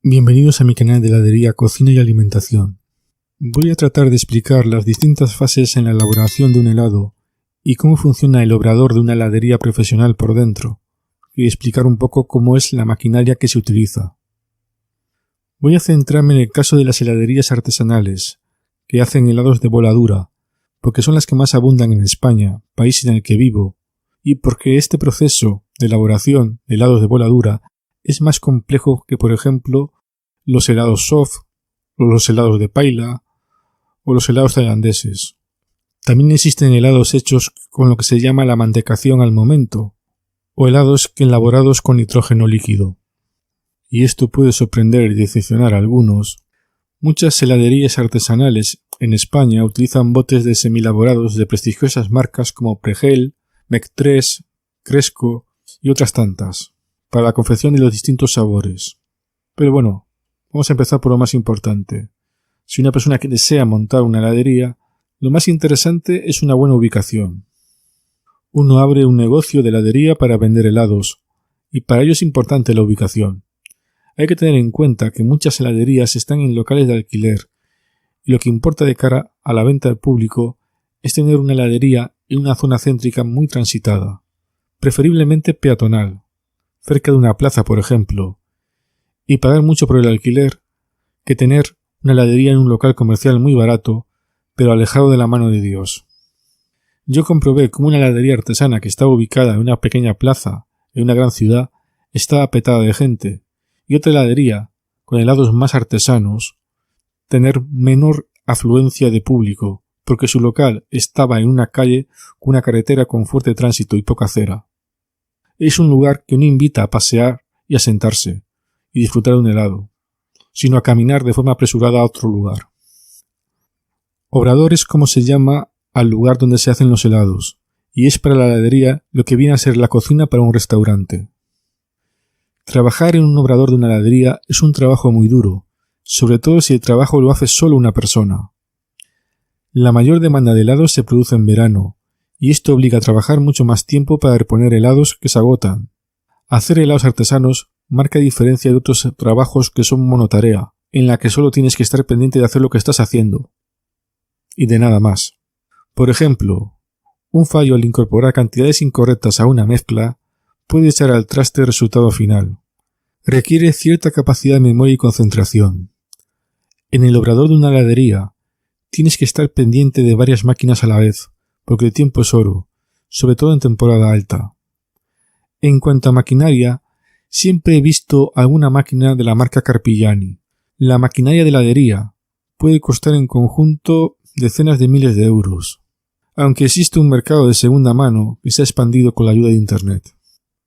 Bienvenidos a mi canal de heladería, cocina y alimentación. Voy a tratar de explicar las distintas fases en la elaboración de un helado y cómo funciona el obrador de una heladería profesional por dentro, y explicar un poco cómo es la maquinaria que se utiliza. Voy a centrarme en el caso de las heladerías artesanales, que hacen helados de voladura, porque son las que más abundan en España, país en el que vivo, y porque este proceso de elaboración de helados de voladura es más complejo que, por ejemplo, los helados soft, o los helados de paila, o los helados tailandeses. También existen helados hechos con lo que se llama la mantecación al momento, o helados elaborados con nitrógeno líquido. Y esto puede sorprender y decepcionar a algunos. Muchas heladerías artesanales en España utilizan botes de semielaborados de prestigiosas marcas como Pregel, Mec3, Cresco y otras tantas, para la confección de los distintos sabores. Pero bueno, vamos a empezar por lo más importante. Si una persona que desea montar una heladería, lo más interesante es una buena ubicación. Uno abre un negocio de heladería para vender helados, y para ello es importante la ubicación. Hay que tener en cuenta que muchas heladerías están en locales de alquiler, y lo que importa de cara a la venta al público es tener una heladería en una zona céntrica muy transitada, preferiblemente peatonal, cerca de una plaza, por ejemplo, y pagar mucho por el alquiler que tener una heladería en un local comercial muy barato, pero alejado de la mano de Dios. Yo comprobé cómo una heladería artesana que estaba ubicada en una pequeña plaza en una gran ciudad estaba petada de gente, y otra heladería, con helados más artesanos, tener menor afluencia de público, porque su local estaba en una calle con una carretera con fuerte tránsito y poca acera. Es un lugar que no invita a pasear y a sentarse y disfrutar de un helado, sino a caminar de forma apresurada a otro lugar. Obrador es como se llama al lugar donde se hacen los helados, y es para la heladería lo que viene a ser la cocina para un restaurante. Trabajar en un obrador de una heladería es un trabajo muy duro, sobre todo si el trabajo lo hace solo una persona. La mayor demanda de helados se produce en verano, y esto obliga a trabajar mucho más tiempo para reponer helados que se agotan. Hacer helados artesanos marca diferencia de otros trabajos que son monotarea, en la que solo tienes que estar pendiente de hacer lo que estás haciendo, y de nada más. Por ejemplo, un fallo al incorporar cantidades incorrectas a una mezcla puede echar al traste el resultado final. Requiere cierta capacidad de memoria y concentración. En el obrador de una heladería tienes que estar pendiente de varias máquinas a la vez, porque el tiempo es oro, sobre todo en temporada alta. En cuanto a maquinaria, siempre he visto alguna máquina de la marca Carpigiani. La maquinaria de heladería puede costar en conjunto decenas de miles de euros, aunque existe un mercado de segunda mano que se ha expandido con la ayuda de Internet.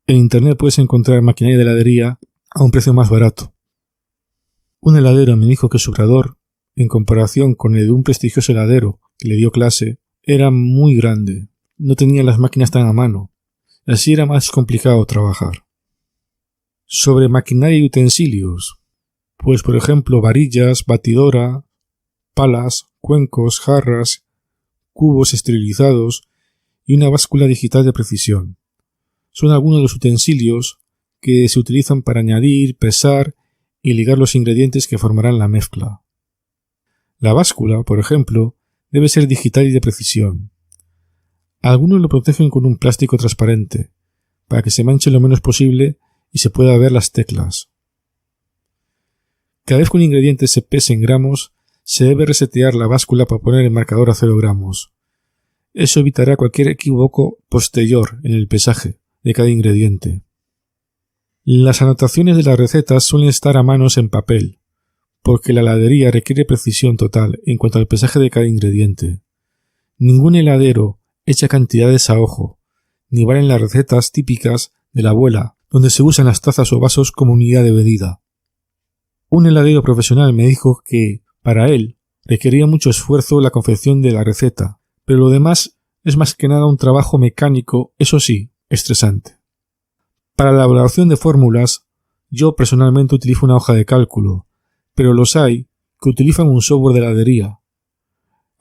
En Internet puedes encontrar maquinaria de heladería a un precio más barato. Un heladero me dijo que su obrador, en comparación con el de un prestigioso heladero que le dio clase, era muy grande, no tenía las máquinas tan a mano, así era más complicado trabajar. Sobre maquinaria y utensilios, pues por ejemplo varillas, batidora, palas, cuencos, jarras, cubos esterilizados y una báscula digital de precisión. Son algunos de los utensilios que se utilizan para añadir, pesar y ligar los ingredientes que formarán la mezcla. La báscula, por ejemplo, debe ser digital y de precisión. Algunos lo protegen con un plástico transparente, para que se manche lo menos posible y se pueda ver las teclas. Cada vez que un ingrediente se pese en gramos, se debe resetear la báscula para poner el marcador a 0 gramos. Eso evitará cualquier equívoco posterior en el pesaje de cada ingrediente. Las anotaciones de las recetas suelen estar a mano en papel, porque la heladería requiere precisión total en cuanto al pesaje de cada ingrediente. Ningún heladero echa cantidades a ojo, ni valen las recetas típicas de la abuela, donde se usan las tazas o vasos como unidad de medida. Un heladero profesional me dijo que, para él, requería mucho esfuerzo la confección de la receta, pero lo demás es más que nada un trabajo mecánico, eso sí, estresante. Para la elaboración de fórmulas, yo personalmente utilizo una hoja de cálculo, pero los hay que utilizan un software de heladería.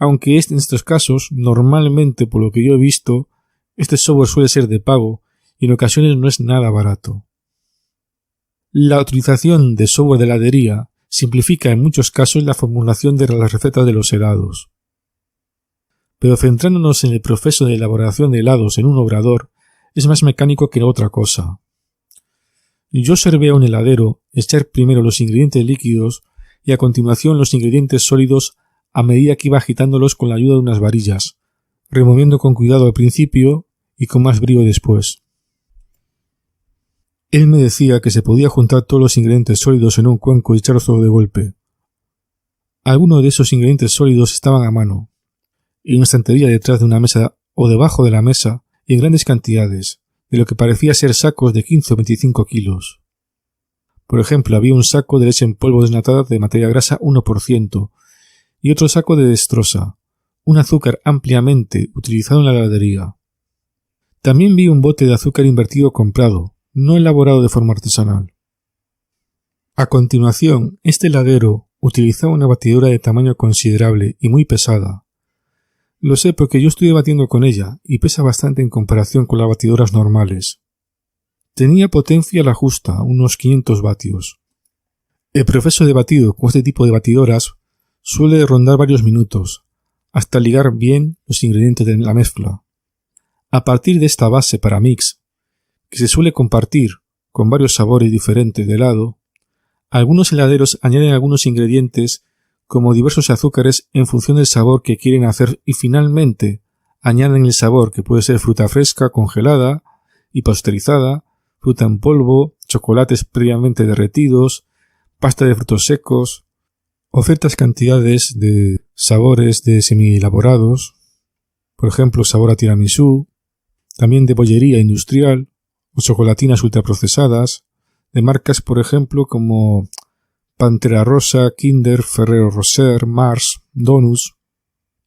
aunque en estos casos, normalmente por lo que yo he visto, este software suele ser de pago y en ocasiones no es nada barato. La utilización de software de heladería simplifica en muchos casos la formulación de las recetas de los helados. Pero centrándonos en el proceso de elaboración de helados en un obrador, es más mecánico que otra cosa. Yo observé a un heladero echar primero los ingredientes líquidos y a continuación los ingredientes sólidos a medida que iba agitándolos con la ayuda de unas varillas, removiendo con cuidado al principio y con más brío después. Él me decía que se podía juntar todos los ingredientes sólidos en un cuenco y echarlos todo de golpe. Algunos de esos ingredientes sólidos estaban a mano, en una estantería detrás de una mesa o debajo de la mesa, y en grandes cantidades, de lo que parecía ser sacos de 15 o 25 kilos. Por ejemplo, había un saco de leche en polvo desnatada de materia grasa 1% y otro saco de dextrosa, un azúcar ampliamente utilizado en la heladería. También vi un bote de azúcar invertido comprado, no elaborado de forma artesanal. A continuación, este heladero utilizaba una batidora de tamaño considerable y muy pesada. Lo sé porque yo estuve batiendo con ella y pesa bastante en comparación con las batidoras normales. Tenía potencia a la justa, unos 500 vatios. El proceso de batido con este tipo de batidoras suele rondar varios minutos, hasta ligar bien los ingredientes de la mezcla. A partir de esta base para mix, que se suele compartir con varios sabores diferentes de helado, algunos heladeros añaden algunos ingredientes como diversos azúcares en función del sabor que quieren hacer y finalmente añaden el sabor que puede ser fruta fresca, congelada y pasteurizada, fruta en polvo, chocolates previamente derretidos, pasta de frutos secos, o ciertas cantidades de sabores de semi-elaborados, por ejemplo sabor a tiramisú, también de bollería industrial o chocolatinas ultraprocesadas, de marcas por ejemplo como Pantera Rosa, Kinder, Ferrero Rocher, Mars, Donuts.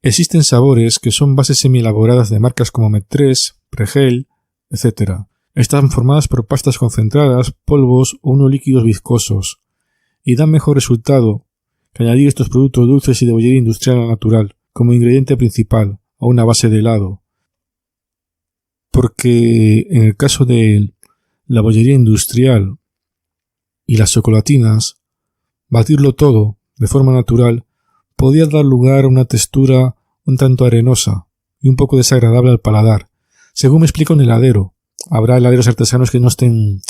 Existen sabores que son bases semi-elaboradas de marcas como Met3, Pregel, etc. Están formadas por pastas concentradas, polvos o unos líquidos viscosos, y dan mejor resultado que añadir estos productos dulces y de bollería industrial o natural como ingrediente principal o una base de helado. Porque en el caso de la bollería industrial y las chocolatinas, batirlo todo de forma natural podía dar lugar a una textura un tanto arenosa y un poco desagradable al paladar. Según me explica un heladero, habrá heladeros artesanos que no estén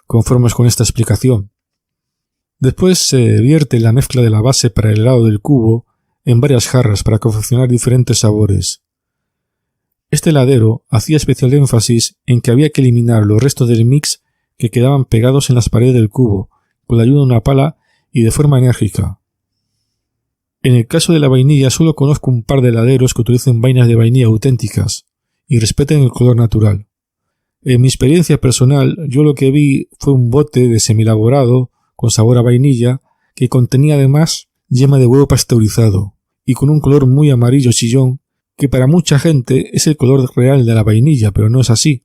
conformes con esta explicación. Después se vierte la mezcla de la base para el helado del cubo en varias jarras para confeccionar diferentes sabores. Este heladero hacía especial énfasis en que había que eliminar los restos del mix que quedaban pegados en las paredes del cubo con la ayuda de una pala y de forma enérgica. En el caso de la vainilla solo conozco un par de heladeros que utilicen vainas de vainilla auténticas y respeten el color natural. En mi experiencia personal, yo lo que vi fue un bote de semielaborado con sabor a vainilla que contenía además yema de huevo pasteurizado y con un color muy amarillo chillón que para mucha gente es el color real de la vainilla, pero no es así.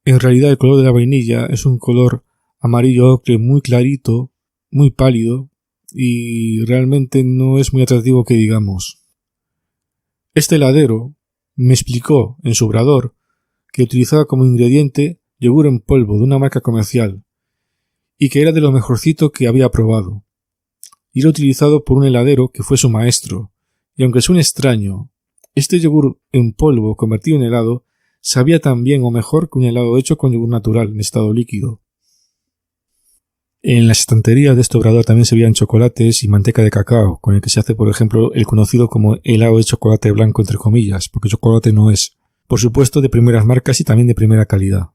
En realidad el color de la vainilla es un color amarillo ocre muy clarito, muy pálido y realmente no es muy atractivo que digamos. Este heladero me explicó en su obrador que utilizaba como ingrediente yogur en polvo de una marca comercial y que era de lo mejorcito que había probado. Y era utilizado por un heladero que fue su maestro, y aunque suene extraño, este yogur en polvo convertido en helado sabía tan bien o mejor que un helado hecho con yogur natural en estado líquido. En las estanterías de este obrador también se veían chocolates y manteca de cacao, con el que se hace, por ejemplo, el conocido como helado de chocolate blanco entre comillas, porque chocolate no es. Por supuesto, de primeras marcas y también de primera calidad.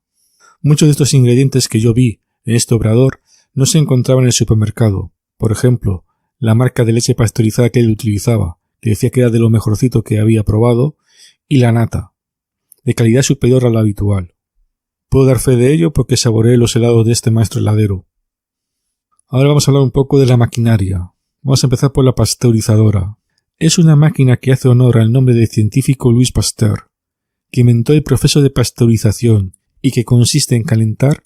Muchos de estos ingredientes que yo vi en este obrador no se encontraban en el supermercado. Por ejemplo, la marca de leche pasteurizada que él utilizaba, que decía que era de lo mejorcito que había probado, y la nata, de calidad superior a la habitual. Puedo dar fe de ello porque saboreé los helados de este maestro heladero. Ahora vamos a hablar un poco de la maquinaria. Vamos a empezar por la pasteurizadora. Es una máquina que hace honor al nombre del científico Louis Pasteur, que inventó el proceso de pasteurización y que consiste en calentar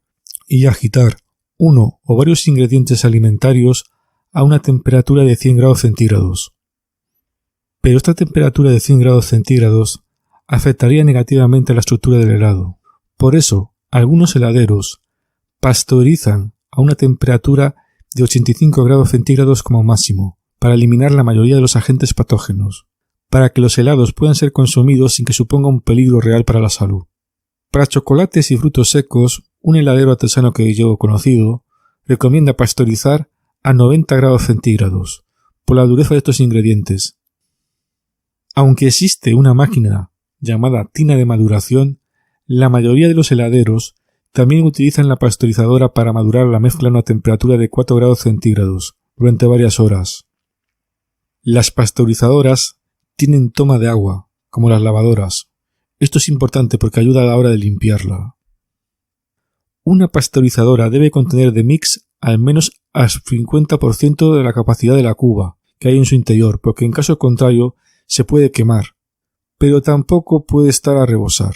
y agitar uno o varios ingredientes alimentarios a una temperatura de 100 grados centígrados. Pero esta temperatura de 100 grados centígrados afectaría negativamente a la estructura del helado. Por eso, algunos heladeros pasteurizan a una temperatura de 85 grados centígrados como máximo, para eliminar la mayoría de los agentes patógenos, para que los helados puedan ser consumidos sin que suponga un peligro real para la salud. Para chocolates y frutos secos, un heladero artesano que yo he conocido recomienda pasteurizar a 90 grados centígrados, por la dureza de estos ingredientes. Aunque existe una máquina llamada tina de maduración, la mayoría de los heladeros también utilizan la pasteurizadora para madurar la mezcla a una temperatura de 4 grados centígrados durante varias horas. Las pasteurizadoras tienen toma de agua, como las lavadoras. Esto es importante porque ayuda a la hora de limpiarla. Una pasteurizadora debe contener de mix al menos al 50% de la capacidad de la cuba que hay en su interior, porque en caso contrario se puede quemar, pero tampoco puede estar a rebosar.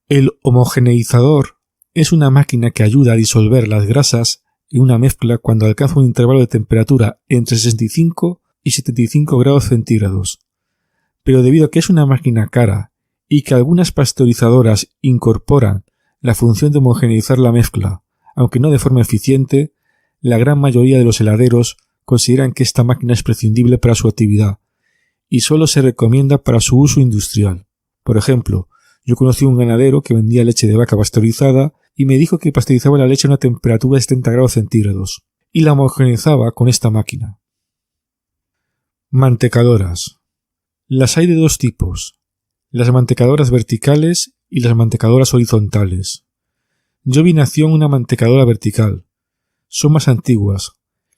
El homogeneizador es una máquina que ayuda a disolver las grasas en una mezcla cuando alcanza un intervalo de temperatura entre 65 y 75 grados centígrados. Pero debido a que es una máquina cara y que algunas pasteurizadoras incorporan la función de homogeneizar la mezcla, aunque no de forma eficiente, la gran mayoría de los heladeros consideran que esta máquina es prescindible para su actividad y solo se recomienda para su uso industrial. Por ejemplo, yo conocí un ganadero que vendía leche de vaca pasteurizada y me dijo que pasteurizaba la leche a una temperatura de 70 grados centígrados y la homogeneizaba con esta máquina. Mantecadoras. Las hay de dos tipos, las mantecadoras verticales y las mantecadoras horizontales. Yo vi en acción una mantecadora vertical. Son más antiguas.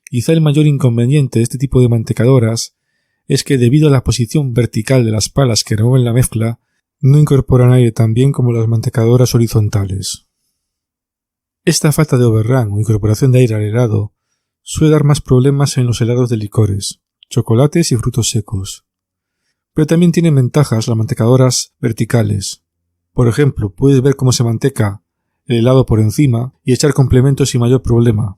Quizá el mayor inconveniente de este tipo de mantecadoras es que debido a la posición vertical de las palas que remueven la mezcla, no incorporan aire tan bien como las mantecadoras horizontales. Esta falta de overrun o incorporación de aire al helado suele dar más problemas en los helados de licores, chocolates y frutos secos. Pero también tienen ventajas las mantecadoras verticales. Por ejemplo, puedes ver cómo se manteca el helado por encima y echar complementos sin mayor problema.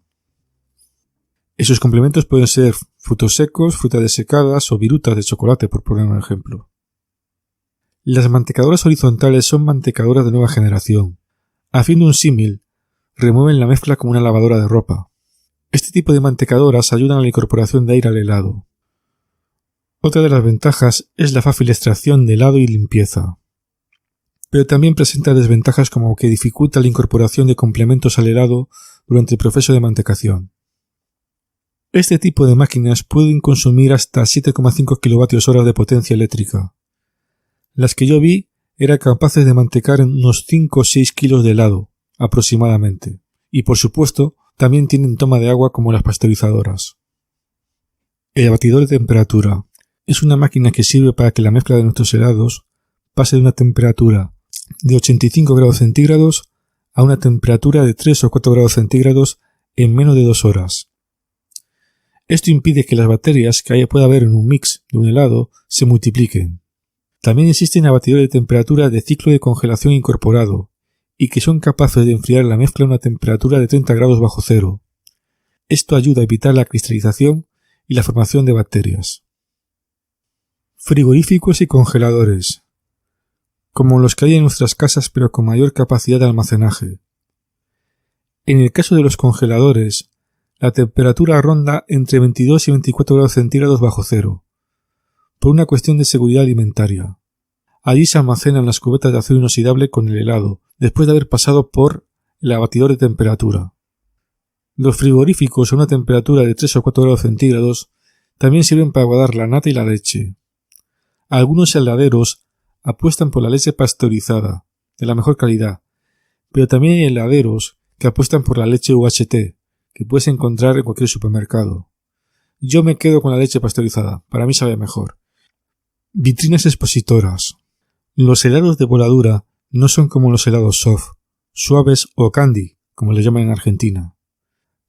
Esos complementos pueden ser frutos secos, frutas desecadas o virutas de chocolate, por poner un ejemplo. Las mantecadoras horizontales son mantecadoras de nueva generación. Haciendo un símil, remueven la mezcla como una lavadora de ropa. Este tipo de mantecadoras ayudan a la incorporación de aire al helado. Otra de las ventajas es la fácil extracción de helado y limpieza. Pero también presenta desventajas como que dificulta la incorporación de complementos al helado durante el proceso de mantecación. Este tipo de máquinas pueden consumir hasta 7,5 kWh de potencia eléctrica. Las que yo vi eran capaces de mantecar unos 5 o 6 kilos de helado, aproximadamente. Y por supuesto, también tienen toma de agua como las pasteurizadoras. El abatidor de temperatura es una máquina que sirve para que la mezcla de nuestros helados pase de una temperatura de 85 grados centígrados a una temperatura de 3 o 4 grados centígrados en menos de 2 horas. Esto impide que las bacterias que pueda haber en un mix de un helado se multipliquen. También existen abatidores de temperatura de ciclo de congelación incorporado y que son capaces de enfriar la mezcla a una temperatura de 30 grados bajo cero. Esto ayuda a evitar la cristalización y la formación de bacterias. Frigoríficos y congeladores, como los que hay en nuestras casas pero con mayor capacidad de almacenaje. En el caso de los congeladores, la temperatura ronda entre 22 y 24 grados centígrados bajo cero, por una cuestión de seguridad alimentaria. Allí se almacenan las cubetas de acero inoxidable con el helado, después de haber pasado por el abatidor de temperatura. Los frigoríficos a una temperatura de 3 o 4 grados centígrados también sirven para guardar la nata y la leche. Algunos heladeros apuestan por la leche pasteurizada, de la mejor calidad, pero también hay heladeros que apuestan por la leche UHT, que puedes encontrar en cualquier supermercado. Yo me quedo con la leche pasteurizada, para mí sabe mejor. Vitrinas expositoras. Los helados de voladura no son como los helados soft, suaves o candy, como le llaman en Argentina.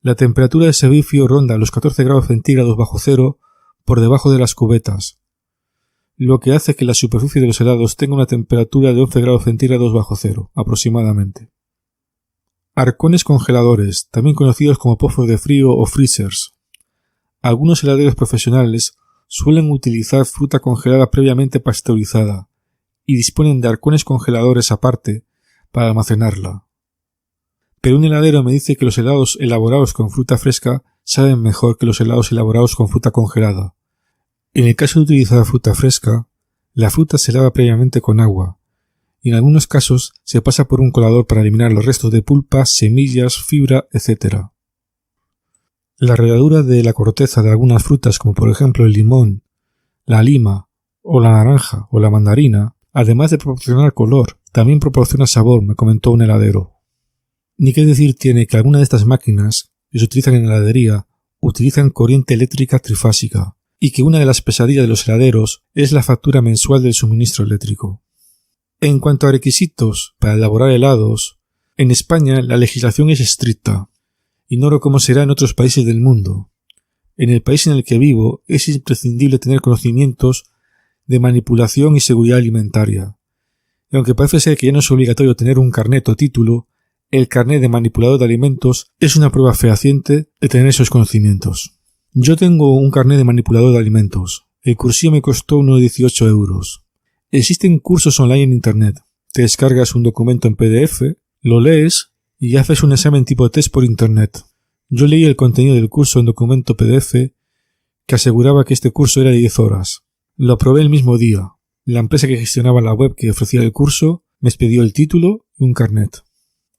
La temperatura de servicio ronda los 14 grados centígrados bajo cero por debajo de las cubetas, lo que hace que la superficie de los helados tenga una temperatura de 11 grados centígrados bajo cero, aproximadamente. Arcones congeladores, también conocidos como pozos de frío o freezers. Algunos heladeros profesionales suelen utilizar fruta congelada previamente pasteurizada y disponen de arcones congeladores aparte para almacenarla. Pero un heladero me dice que los helados elaborados con fruta fresca saben mejor que los helados elaborados con fruta congelada. En el caso de utilizar fruta fresca, la fruta se lava previamente con agua, y en algunos casos se pasa por un colador para eliminar los restos de pulpa, semillas, fibra, etc. La ralladura de la corteza de algunas frutas, como por ejemplo el limón, la lima, o la naranja, o la mandarina, además de proporcionar color, también proporciona sabor, me comentó un heladero. Ni qué decir tiene que algunas de estas máquinas que se utilizan en heladería utilizan corriente eléctrica trifásica, y que una de las pesadillas de los heladeros es la factura mensual del suministro eléctrico. En cuanto a requisitos para elaborar helados, en España la legislación es estricta. Ignoro cómo será en otros países del mundo. En el país en el que vivo es imprescindible tener conocimientos de manipulación y seguridad alimentaria. Y aunque parece ser que ya no es obligatorio tener un carnet o título, el carnet de manipulador de alimentos es una prueba fehaciente de tener esos conocimientos. Yo tengo un carnet de manipulador de alimentos. El cursillo me costó unos 18 euros. Existen cursos online en internet. Te descargas un documento en PDF, lo lees y haces un examen tipo test por internet. Yo leí el contenido del curso en documento PDF que aseguraba que este curso era de 10 horas. Lo aprobé el mismo día. La empresa que gestionaba la web que ofrecía el curso me expedió el título y un carnet.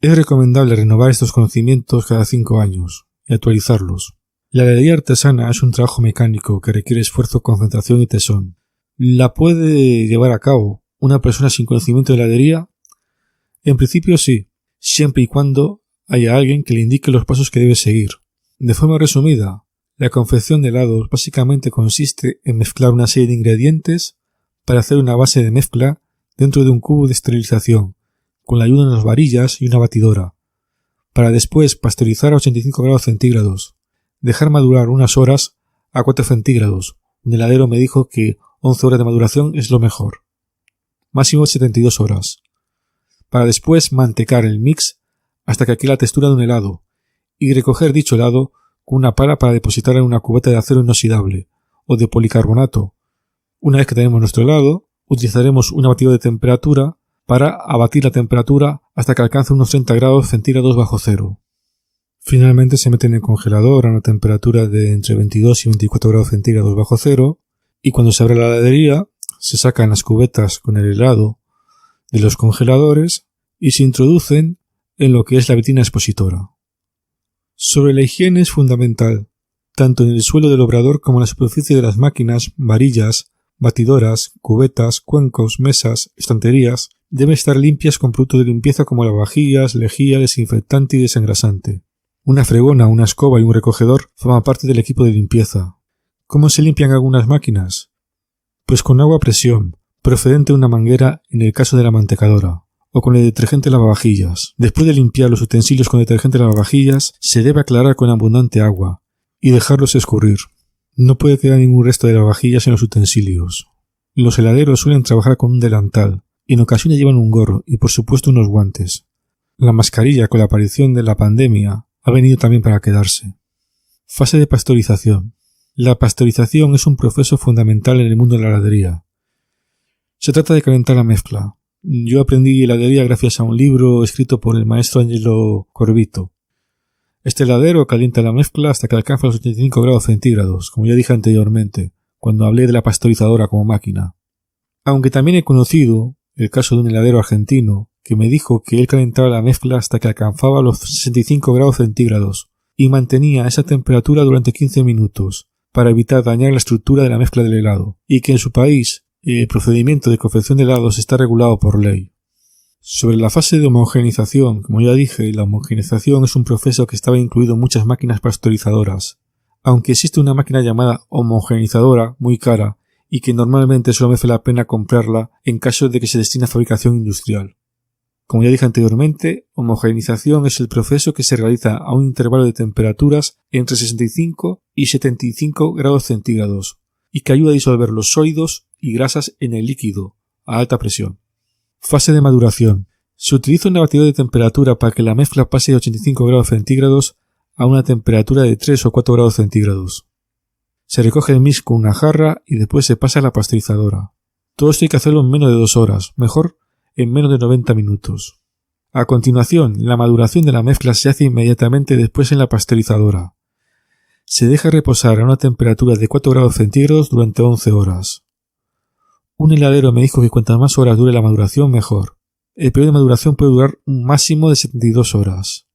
Es recomendable renovar estos conocimientos cada 5 años y actualizarlos. La heladería artesana es un trabajo mecánico que requiere esfuerzo, concentración y tesón. ¿La puede llevar a cabo una persona sin conocimiento de heladería? En principio sí, siempre y cuando haya alguien que le indique los pasos que debe seguir. De forma resumida, la confección de helados básicamente consiste en mezclar una serie de ingredientes para hacer una base de mezcla dentro de un cubo de esterilización, con la ayuda de unas varillas y una batidora, para después pasteurizar a 85 grados centígrados, dejar madurar unas horas a 4 centígrados. Un heladero me dijo que 11 horas de maduración es lo mejor. Máximo 72 horas. Para después mantecar el mix hasta que quede la textura de un helado y recoger dicho helado con una pala para depositar en una cubeta de acero inoxidable o de policarbonato. Una vez que tenemos nuestro helado, utilizaremos una batidora de temperatura para abatir la temperatura hasta que alcance unos 30 grados centígrados bajo cero. Finalmente se mete en el congelador a una temperatura de entre 22 y 24 grados centígrados bajo cero y cuando se abre la heladería se sacan las cubetas con el helado de los congeladores y se introducen en lo que es la vitrina expositora. Sobre la higiene es fundamental, tanto en el suelo del obrador como en la superficie de las máquinas, varillas, batidoras, cubetas, cuencos, mesas, estanterías, deben estar limpias con productos de limpieza como lavavajillas, lejía, desinfectante y desengrasante. Una fregona, una escoba y un recogedor forman parte del equipo de limpieza. ¿Cómo se limpian algunas máquinas? Pues con agua a presión, procedente de una manguera en el caso de la mantecadora, o con el detergente lavavajillas. Después de limpiar los utensilios con detergente lavavajillas, se debe aclarar con abundante agua y dejarlos escurrir. No puede quedar ningún resto de lavavajillas en los utensilios. Los heladeros suelen trabajar con un delantal, en ocasiones llevan un gorro y por supuesto unos guantes. La mascarilla, con la aparición de la pandemia, ha venido también para quedarse. Fase de pasteurización. La pasteurización es un proceso fundamental en el mundo de la heladería. Se trata de calentar la mezcla. Yo aprendí heladería gracias a un libro escrito por el maestro Angelo Corvito. Este heladero calienta la mezcla hasta que alcanza los 85 grados centígrados, como ya dije anteriormente, cuando hablé de la pasteurizadora como máquina. Aunque también he conocido el caso de un heladero argentino que me dijo que él calentaba la mezcla hasta que alcanzaba los 65 grados centígrados y mantenía esa temperatura durante 15 minutos para evitar dañar la estructura de la mezcla del helado, y que en su país el procedimiento de confección de helados está regulado por ley. Sobre la fase de homogeneización, como ya dije, la homogeneización es un proceso que estaba incluido en muchas máquinas pasteurizadoras, aunque existe una máquina llamada homogeneizadora muy cara y que normalmente solo merece la pena comprarla en caso de que se destine a fabricación industrial. Como ya dije anteriormente, homogeneización es el proceso que se realiza a un intervalo de temperaturas entre 65 y 75 grados centígrados y que ayuda a disolver los sólidos y grasas en el líquido a alta presión. Fase de maduración. Se utiliza una batidora de temperatura para que la mezcla pase de 85 grados centígrados a una temperatura de 3 o 4 grados centígrados. Se recoge el mix con una jarra y después se pasa a la pasteurizadora. Todo esto hay que hacerlo en menos de 2 horas, mejor en menos de 90 minutos. A continuación, la maduración de la mezcla se hace inmediatamente después en la pasteurizadora. Se deja reposar a una temperatura de 4 grados centígrados durante 11 horas. Un heladero me dijo que cuantas más horas dure la maduración, mejor. El periodo de maduración puede durar un máximo de 72 horas.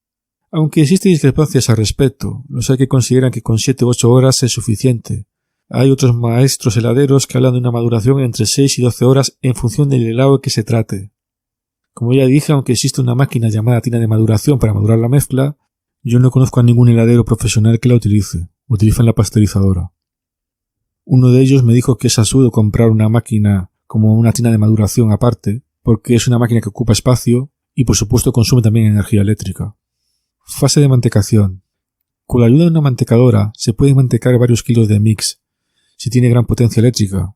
Aunque existen discrepancias al respecto, los hay que consideran que con 7 u 8 horas es suficiente. Hay otros maestros heladeros que hablan de una maduración entre 6 y 12 horas en función del helado que se trate. Como ya dije, aunque existe una máquina llamada tina de maduración para madurar la mezcla, yo no conozco a ningún heladero profesional que la utilice. Utilizan la pasteurizadora. Uno de ellos me dijo que es absurdo comprar una máquina como una tina de maduración aparte, porque es una máquina que ocupa espacio y por supuesto consume también energía eléctrica. Fase de mantecación. Con la ayuda de una mantecadora se pueden mantecar varios kilos de mix, si tiene gran potencia eléctrica.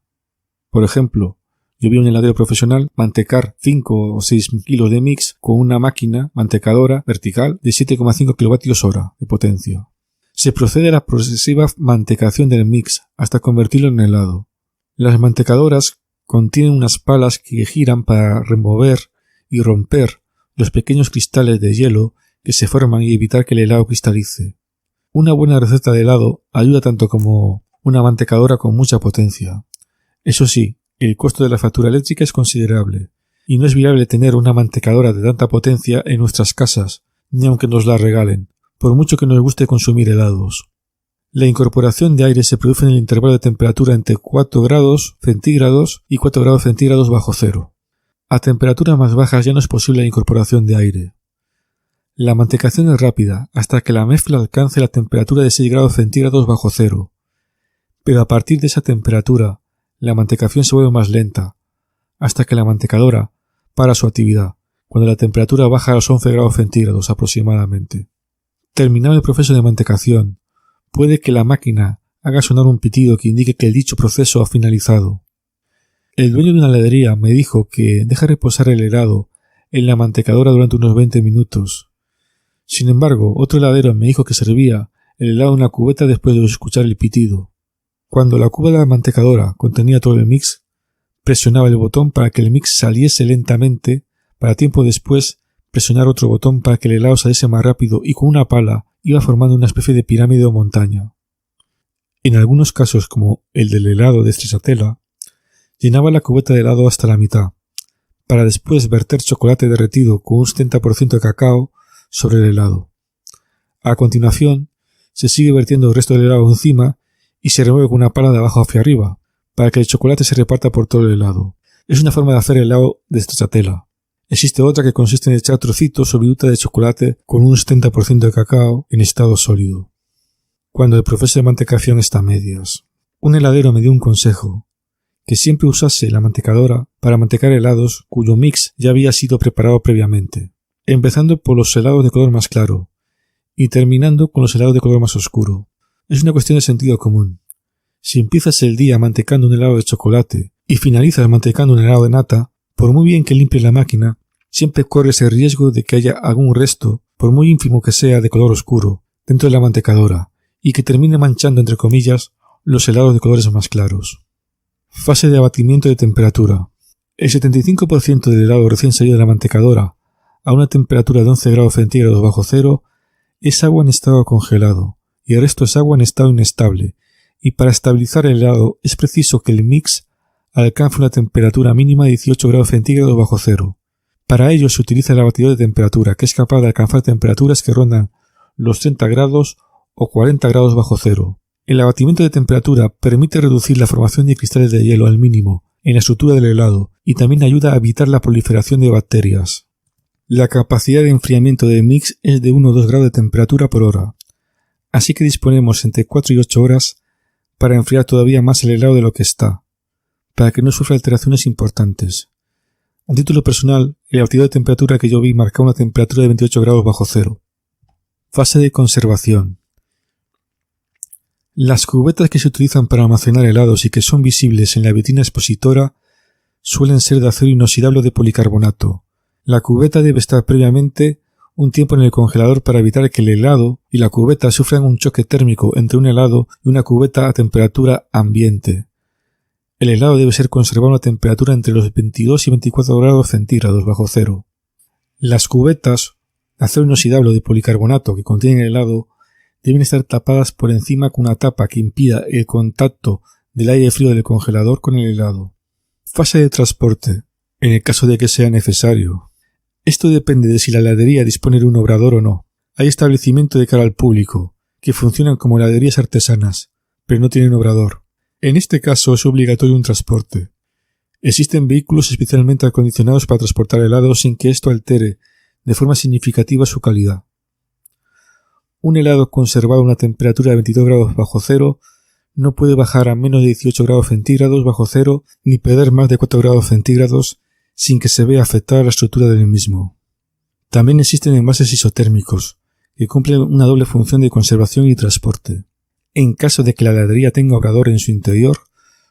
Por ejemplo, yo vi a un heladero profesional mantecar 5 o 6 kilos de mix con una máquina mantecadora vertical de 7,5 kWh de potencia. Se procede a la progresiva mantecación del mix hasta convertirlo en helado. Las mantecadoras contienen unas palas que giran para remover y romper los pequeños cristales de hielo que se forman y evitar que el helado cristalice. Una buena receta de helado ayuda tanto como una mantecadora con mucha potencia. Eso sí, el costo de la factura eléctrica es considerable, y no es viable tener una mantecadora de tanta potencia en nuestras casas, ni aunque nos la regalen, por mucho que nos guste consumir helados. La incorporación de aire se produce en el intervalo de temperatura entre 4 grados centígrados y 4 grados centígrados bajo cero. A temperaturas más bajas ya no es posible la incorporación de aire. La mantecación es rápida hasta que la mezcla alcance la temperatura de 6 grados centígrados bajo cero, pero a partir de esa temperatura la mantecación se vuelve más lenta, hasta que la mantecadora para su actividad, cuando la temperatura baja a los 11 grados centígrados aproximadamente. Terminado el proceso de mantecación, puede que la máquina haga sonar un pitido que indique que el dicho proceso ha finalizado. El dueño de una heladería me dijo que deja reposar el helado en la mantecadora durante unos 20 minutos. Sin embargo, otro heladero me dijo que servía el helado en una cubeta después de escuchar el pitido. Cuando la cuba de la mantecadora contenía todo el mix, presionaba el botón para que el mix saliese lentamente, para tiempo después presionar otro botón para que el helado saliese más rápido y con una pala iba formando una especie de pirámide o montaña. En algunos casos, como el del helado de stracciatella, llenaba la cubeta de helado hasta la mitad, para después verter chocolate derretido con un 70% de cacao sobre el helado. A continuación, se sigue vertiendo el resto del helado encima y se remueve con una pala de abajo hacia arriba, para que el chocolate se reparta por todo el helado. Es una forma de hacer helado de stracciatella. Existe otra que consiste en echar trocitos o viruta de chocolate con un 70% de cacao en estado sólido. Cuando el proceso de mantecación está a medias. Un heladero me dio un consejo, que siempre usase la mantecadora para mantecar helados cuyo mix ya había sido preparado previamente, empezando por los helados de color más claro y terminando con los helados de color más oscuro. Es una cuestión de sentido común. Si empiezas el día mantecando un helado de chocolate y finalizas mantecando un helado de nata, por muy bien que limpies la máquina, siempre corres el riesgo de que haya algún resto, por muy ínfimo que sea, de color oscuro, dentro de la mantecadora, y que termine manchando, entre comillas, los helados de colores más claros. Fase de abatimiento de temperatura. El 75% del helado recién salido de la mantecadora, a una temperatura de 11 grados centígrados bajo cero, es agua en estado congelado, y el resto es agua en estado inestable, y para estabilizar el helado es preciso que el mix alcanza una temperatura mínima de 18 grados centígrados bajo cero. Para ello se utiliza el abatidor de temperatura, que es capaz de alcanzar temperaturas que rondan los 30 grados o 40 grados bajo cero. El abatimiento de temperatura permite reducir la formación de cristales de hielo al mínimo en la estructura del helado y también ayuda a evitar la proliferación de bacterias. La capacidad de enfriamiento del mix es de 1 o 2 grados de temperatura por hora, así que disponemos entre 4 y 8 horas para enfriar todavía más el helado de lo que está, para que no sufra alteraciones importantes. A título personal, el abatidor de temperatura que yo vi marcaba una temperatura de 28 grados bajo cero. Fase de conservación. Las cubetas que se utilizan para almacenar helados y que son visibles en la vitrina expositora suelen ser de acero inoxidable o de policarbonato. La cubeta debe estar previamente un tiempo en el congelador para evitar que el helado y la cubeta sufran un choque térmico entre un helado y una cubeta a temperatura ambiente. El helado debe ser conservado a una temperatura entre los 22 y 24 grados centígrados bajo cero. Las cubetas de acero inoxidable o de policarbonato que contienen el helado deben estar tapadas por encima con una tapa que impida el contacto del aire frío del congelador con el helado. Fase de transporte, en el caso de que sea necesario. Esto depende de si la heladería dispone de un obrador o no. Hay establecimientos de cara al público, que funcionan como heladerías artesanas, pero no tienen obrador. En este caso es obligatorio un transporte. Existen vehículos especialmente acondicionados para transportar helado sin que esto altere de forma significativa su calidad. Un helado conservado a una temperatura de 22 grados bajo cero no puede bajar a menos de 18 grados centígrados bajo cero ni perder más de 4 grados centígrados sin que se vea afectada la estructura del mismo. También existen envases isotérmicos, que cumplen una doble función de conservación y transporte. En caso de que la heladería tenga obrador en su interior,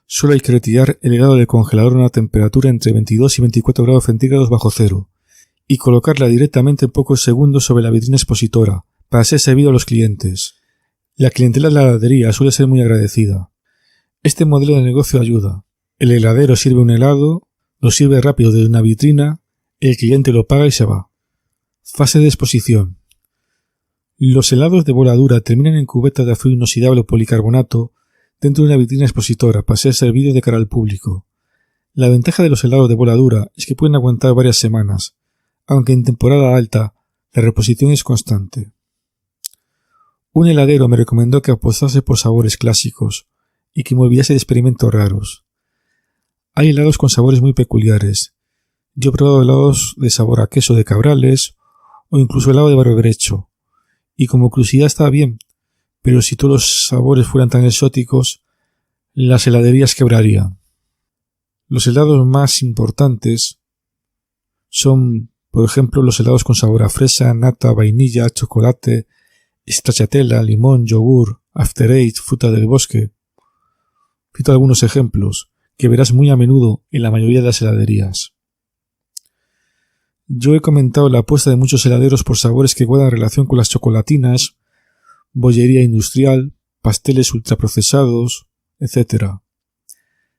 solo hay que retirar el helado del congelador a una temperatura entre 22 y 24 grados centígrados bajo cero, y colocarla directamente en pocos segundos sobre la vitrina expositora, para ser servido a los clientes. La clientela de la heladería suele ser muy agradecida. Este modelo de negocio ayuda. El heladero sirve un helado, lo sirve rápido desde una vitrina, el cliente lo paga y se va. Fase de exposición. Los helados de bola dura terminan en cubetas de acero inoxidable o policarbonato dentro de una vitrina expositora para ser servidos de cara al público. La ventaja de los helados de bola dura es que pueden aguantar varias semanas, aunque en temporada alta la reposición es constante. Un heladero me recomendó que apostase por sabores clásicos y que me olvidase de experimentos raros. Hay helados con sabores muy peculiares. Yo he probado helados de sabor a queso de Cabrales o incluso helado de barberecho, y como curiosidad está bien, pero si todos los sabores fueran tan exóticos, las heladerías quebrarían. Los helados más importantes son, por ejemplo, los helados con sabor a fresa, nata, vainilla, chocolate, stracciatella, limón, yogur, after eight, fruta del bosque. Cito algunos ejemplos que verás muy a menudo en la mayoría de las heladerías. Yo he comentado la apuesta de muchos heladeros por sabores que guardan relación con las chocolatinas, bollería industrial, pasteles ultraprocesados, etc.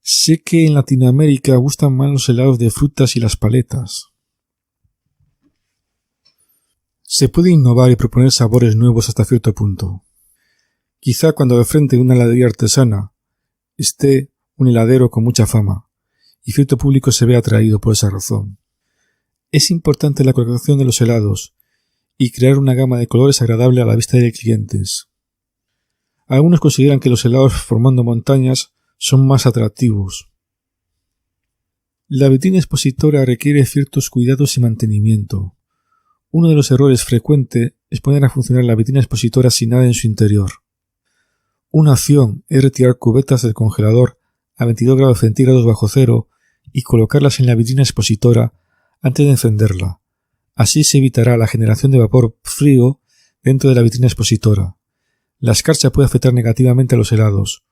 Sé que en Latinoamérica gustan más los helados de frutas y las paletas. Se puede innovar y proponer sabores nuevos hasta cierto punto. Quizá cuando de frente de una heladería artesana esté un heladero con mucha fama, y cierto público se ve atraído por esa razón. Es importante la colocación de los helados y crear una gama de colores agradable a la vista de clientes. Algunos consideran que los helados formando montañas son más atractivos. La vitrina expositora requiere ciertos cuidados y mantenimiento. Uno de los errores frecuentes es poner a funcionar la vitrina expositora sin nada en su interior. Una opción es retirar cubetas del congelador a 22 grados centígrados bajo cero y colocarlas en la vitrina expositora antes de encenderla. Así se evitará la generación de vapor frío dentro de la vitrina expositora. La escarcha puede afectar negativamente a los helados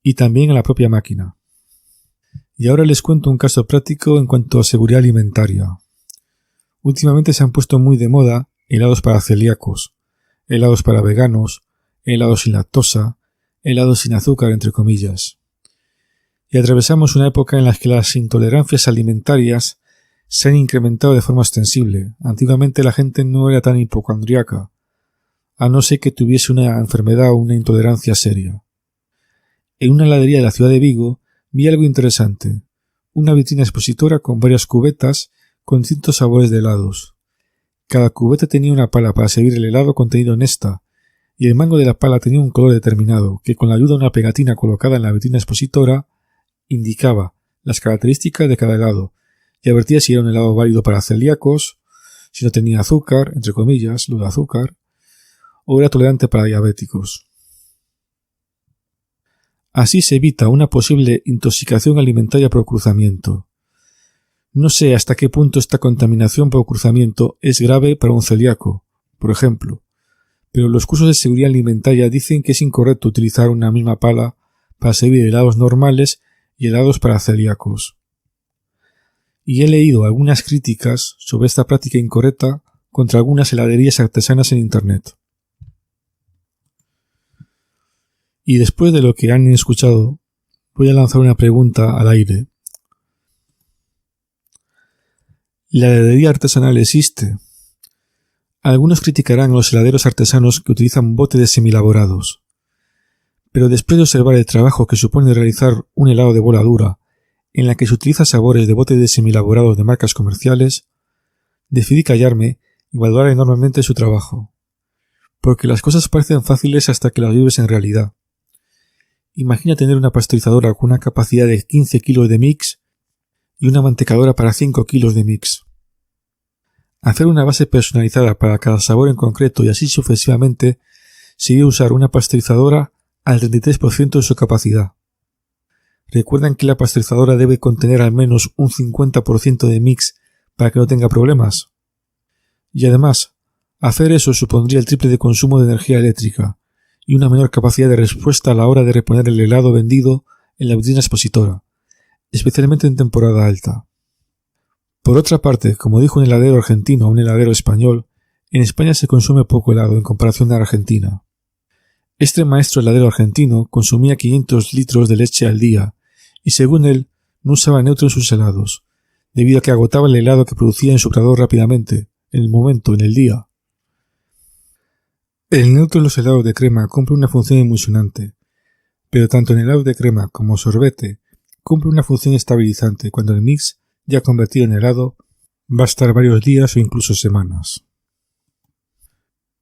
y también a la propia máquina. Y ahora les cuento un caso práctico en cuanto a seguridad alimentaria. Últimamente se han puesto muy de moda helados para celíacos, helados para veganos, helados sin lactosa, helados sin azúcar, entre comillas. Y atravesamos una época en la que las intolerancias alimentarias se han incrementado de forma extensible. Antiguamente la gente no era tan hipocondríaca, a no ser que tuviese una enfermedad o una intolerancia seria. En una heladería de la ciudad de Vigo vi algo interesante, una vitrina expositora con varias cubetas con distintos sabores de helados. Cada cubeta tenía una pala para servir el helado contenido en esta, y el mango de la pala tenía un color determinado, que con la ayuda de una pegatina colocada en la vitrina expositora indicaba las características de cada helado y advertía si era un helado válido para celíacos, si no tenía azúcar, entre comillas, lo de azúcar, o era tolerante para diabéticos. Así se evita una posible intoxicación alimentaria por cruzamiento. No sé hasta qué punto esta contaminación por cruzamiento es grave para un celíaco, por ejemplo, pero los cursos de seguridad alimentaria dicen que es incorrecto utilizar una misma pala para servir helados normales y helados para celíacos. Y he leído algunas críticas sobre esta práctica incorrecta contra algunas heladerías artesanas en Internet. Y después de lo que han escuchado, voy a lanzar una pregunta al aire. ¿La heladería artesanal existe? Algunos criticarán a los heladeros artesanos que utilizan botes de semielaborados. Pero después de observar el trabajo que supone realizar un helado de bola dura, en la que se utiliza sabores de botes de semielaborados de marcas comerciales, decidí callarme y valorar enormemente su trabajo. Porque las cosas parecen fáciles hasta que las vives en realidad. Imagina tener una pasteurizadora con una capacidad de 15 kilos de mix y una mantecadora para 5 kilos de mix. Hacer una base personalizada para cada sabor en concreto y así sucesivamente sería usar una pasteurizadora al 33% de su capacidad. Recuerdan que la pasteurizadora debe contener al menos un 50% de mix para que no tenga problemas. Y además, hacer eso supondría el triple de consumo de energía eléctrica y una menor capacidad de respuesta a la hora de reponer el helado vendido en la vitrina expositora, especialmente en temporada alta. Por otra parte, como dijo un heladero argentino a un heladero español, en España se consume poco helado en comparación a Argentina. Este maestro heladero argentino consumía 500 litros de leche al día y, según él, no usaba neutro en sus helados, debido a que agotaba el helado que producía en su obrador rápidamente, en el momento, en el día. El neutro en los helados de crema cumple una función emulsionante, pero tanto en helados de crema como sorbete cumple una función estabilizante cuando el mix, ya convertido en helado, va a estar varios días o incluso semanas.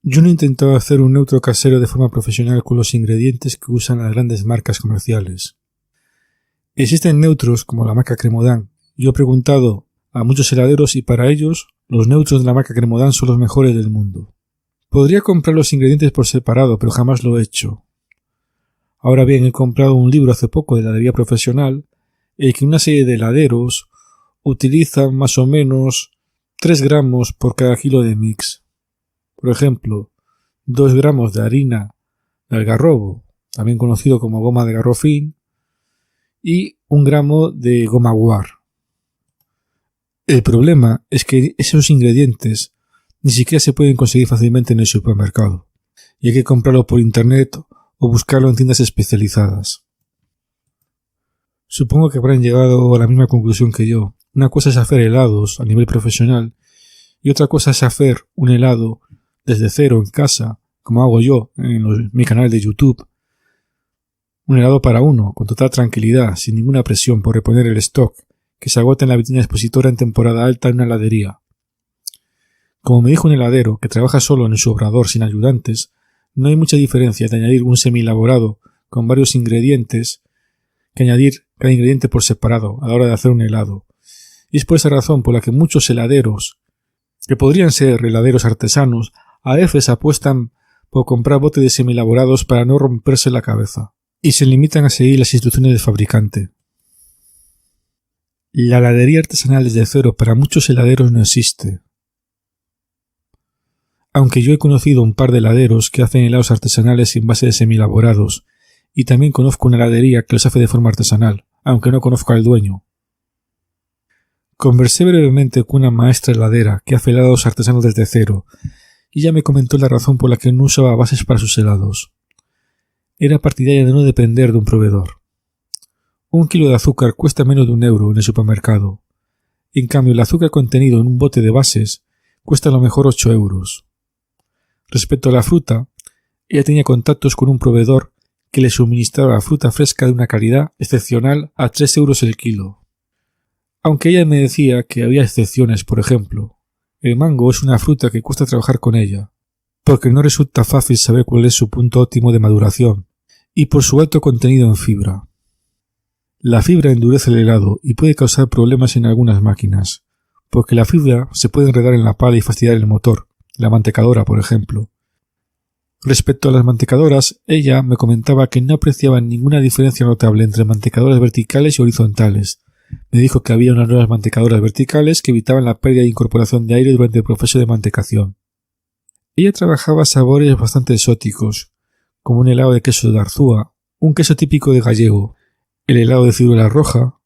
Yo no he intentado hacer un neutro casero de forma profesional con los ingredientes que usan las grandes marcas comerciales. Existen neutros como la marca Cremodán. Yo he preguntado a muchos heladeros y para ellos los neutros de la marca Cremodán son los mejores del mundo. Podría comprar los ingredientes por separado, pero jamás lo he hecho. Ahora bien, he comprado un libro hace poco de heladería profesional, en el que una serie de heladeros utilizan más o menos 3 gramos por cada kilo de mix. Por ejemplo, 2 gramos de harina de algarrobo, también conocido como goma de garrofín, y 1 gramo de goma guar. El problema es que esos ingredientes ni siquiera se pueden conseguir fácilmente en el supermercado, y hay que comprarlo por internet o buscarlo en tiendas especializadas. Supongo que habrán llegado a la misma conclusión que yo. Una cosa es hacer helados a nivel profesional y otra cosa es hacer un helado desde cero en casa, como hago yo en mi canal de YouTube. Un helado para uno, con total tranquilidad, sin ninguna presión por reponer el stock que se agota en la vitrina expositora en temporada alta en una heladería. Como me dijo un heladero que trabaja solo en su obrador sin ayudantes, no hay mucha diferencia de añadir un semi-elaborado con varios ingredientes que añadir cada ingrediente por separado a la hora de hacer un helado. Y es por esa razón por la que muchos heladeros, que podrían ser heladeros artesanos, a veces apuestan por comprar botes de semi-elaborados para no romperse la cabeza, y se limitan a seguir las instrucciones del fabricante. La heladería artesanal desde cero para muchos heladeros no existe. Aunque yo he conocido un par de heladeros que hacen helados artesanales sin base de semi-elaborados, y también conozco una heladería que los hace de forma artesanal, aunque no conozco al dueño. Conversé brevemente con una maestra heladera que hace helados artesanos desde cero, y ella me comentó la razón por la que no usaba bases para sus helados. Era partidaria de no depender de un proveedor. 1 kilo de azúcar cuesta menos de €1 en el supermercado. En cambio, el azúcar contenido en un bote de bases cuesta a lo mejor 8 euros. Respecto a la fruta, ella tenía contactos con un proveedor que le suministraba fruta fresca de una calidad excepcional a 3 euros el kilo. Aunque ella me decía que había excepciones, por ejemplo, el mango es una fruta que cuesta trabajar con ella, porque no resulta fácil saber cuál es su punto óptimo de maduración, y por su alto contenido en fibra. La fibra endurece el helado y puede causar problemas en algunas máquinas, porque la fibra se puede enredar en la pala y fastidiar el motor, la mantecadora, por ejemplo. Respecto a las mantecadoras, ella me comentaba que no apreciaba ninguna diferencia notable entre mantecadoras verticales y horizontales. Me dijo que había unas nuevas mantecadoras verticales que evitaban la pérdida de incorporación de aire durante el proceso de mantecación. Ella trabajaba sabores bastante exóticos, como un helado de queso de Arzúa, un queso típico de gallego, el helado de ciruela roja.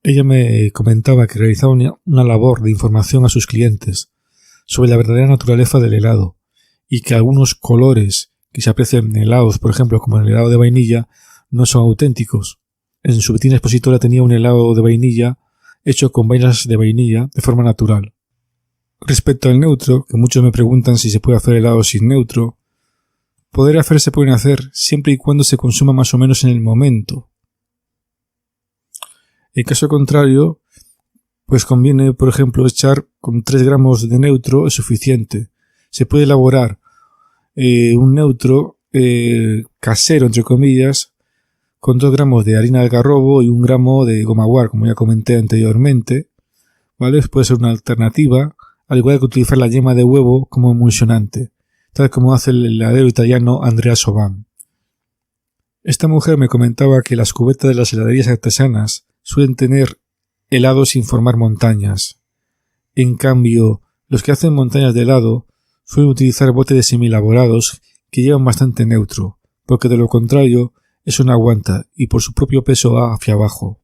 Ella me comentaba que realizaba una labor de información a sus clientes, sobre la verdadera naturaleza del helado, y que algunos colores que se aprecian en helados, por ejemplo, como el helado de vainilla, no son auténticos. En su vitrina expositora tenía un helado de vainilla hecho con vainas de vainilla de forma natural. Respecto al neutro, que muchos me preguntan si se puede hacer helado sin neutro, se pueden hacer siempre y cuando se consuma más o menos en el momento. En caso contrario, pues conviene, por ejemplo, echar con 3 gramos de neutro es suficiente. Se puede elaborar un neutro casero, entre comillas, con 2 gramos de harina de algarrobo y 1 gramo de goma guar, como ya comenté anteriormente, ¿vale? Puede ser una alternativa, al igual que utilizar la yema de huevo como emulsionante, tal como hace el heladero italiano Andrea Soban. Esta mujer me comentaba que las cubetas de las heladerías artesanas suelen tener helados sin formar montañas. En cambio, los que hacen montañas de helado suelen utilizar botes de semielaborados que llevan bastante neutro, porque de lo contrario eso no aguanta y por su propio peso va hacia abajo.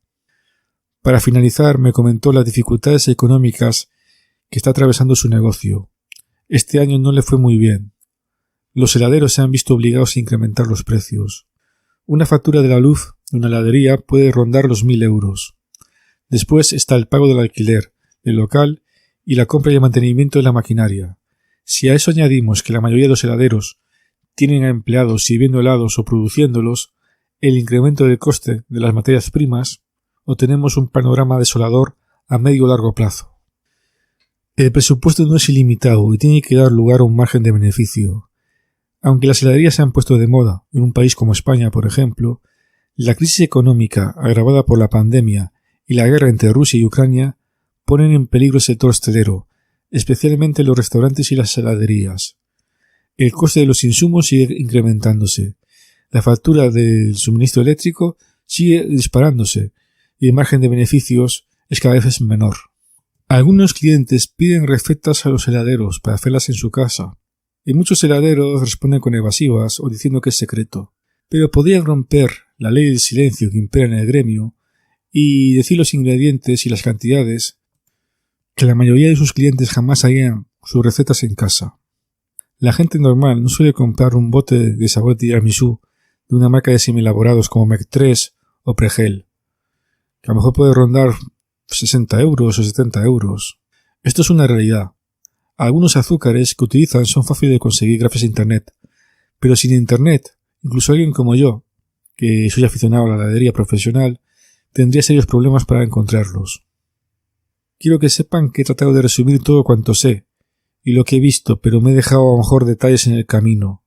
Para finalizar, me comentó las dificultades económicas que está atravesando su negocio. Este año no le fue muy bien. Los heladeros se han visto obligados a incrementar los precios. Una factura de la luz de una heladería puede rondar los 1.000 euros. Después está el pago del alquiler, del local y la compra y el mantenimiento de la maquinaria. Si a eso añadimos que la mayoría de los heladeros tienen a empleados sirviendo helados o produciéndolos, el incremento del coste de las materias primas, obtenemos un panorama desolador a medio o largo plazo. El presupuesto no es ilimitado y tiene que dar lugar a un margen de beneficio. Aunque las heladerías se han puesto de moda en un país como España, por ejemplo, la crisis económica agravada por la pandemia y la guerra entre Rusia y Ucrania ponen en peligro el sector hostelero, especialmente los restaurantes y las heladerías. El coste de los insumos sigue incrementándose, la factura del suministro eléctrico sigue disparándose y el margen de beneficios es cada vez menor. Algunos clientes piden recetas a los heladeros para hacerlas en su casa, y muchos heladeros responden con evasivas o diciendo que es secreto, pero podrían romper la ley del silencio que impera en el gremio y decir los ingredientes y las cantidades que la mayoría de sus clientes jamás harían sus recetas en casa. La gente normal no suele comprar un bote de sabor tiramisú de una marca de semielaborados como Mec3 o Pregel, que a lo mejor puede rondar 60 euros o 70 euros. Esto es una realidad. Algunos azúcares que utilizan son fáciles de conseguir gracias a Internet, pero sin Internet, incluso alguien como yo, que soy aficionado a la heladería profesional, tendría serios problemas para encontrarlos. Quiero que sepan que he tratado de resumir todo cuanto sé y lo que he visto, pero me he dejado a lo mejor detalles en el camino,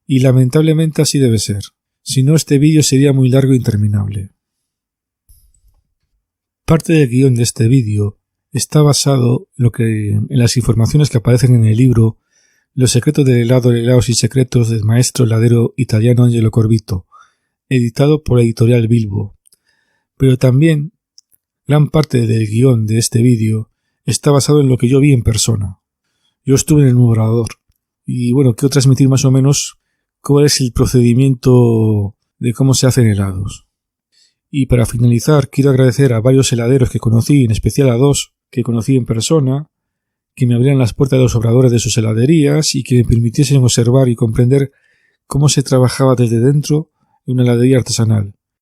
y lamentablemente así debe ser. Si no, este vídeo sería muy largo e interminable. Parte del guión de este vídeo está basado en las informaciones que aparecen en el libro Los secretos del helado, helados y secretos del maestro heladero italiano Angelo Corvito, editado por la editorial Bilbo. Pero también gran parte del guión de este vídeo está basado en lo que yo vi en persona. Yo estuve en el Obrador y quiero transmitir más o menos cuál es el procedimiento de cómo se hacen helados. Y para finalizar, quiero agradecer a varios heladeros que conocí, en especial a 2 que conocí en persona, que me abrieran las puertas de los obradores de sus heladerías y que me permitiesen observar y comprender cómo se trabajaba desde dentro de una heladería artesanal.